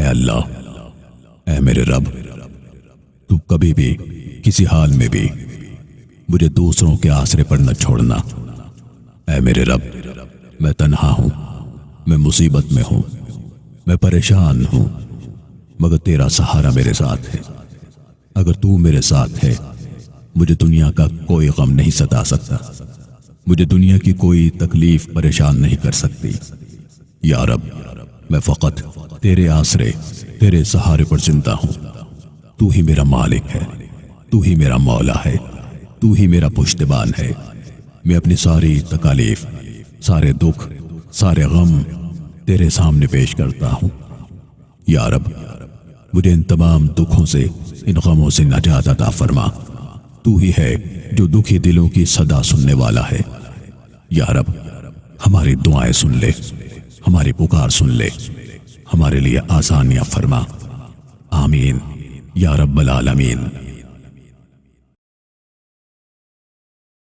اے اللہ، اے میرے رب، تو کبھی بھی کسی حال میں بھی مجھے دوسروں کے آسرے پر نہ چھوڑنا۔ اے میرے رب، میں تنہا ہوں، میں مصیبت میں ہوں، میں پریشان ہوں، مگر تیرا سہارا میرے ساتھ ہے۔ اگر تو میرے ساتھ ہے، مجھے دنیا کا کوئی غم نہیں ستا سکتا، مجھے دنیا کی کوئی تکلیف پریشان نہیں کر سکتی۔ یا رب، میں فقط تیرے آسرے، تیرے سہارے پر زندہ ہوں۔ تو ہی میرا مالک ہے، تو ہی میرا مولا ہے، تو ہی میرا پشتبان ہے۔ میں اپنی ساری تکالیف، سارے دکھ، سارے غم تیرے سامنے پیش کرتا ہوں۔ یا رب، مجھے ان تمام دکھوں سے، ان غموں سے نجات عطا فرما۔ تو ہی ہے جو دکھی دلوں کی صدا سننے والا ہے۔ یا رب، ہماری دعائیں سن لے، ہماری پکار سن لے، ہمارے لیے آسانیاں فرما۔ آمین یا رب العالمین۔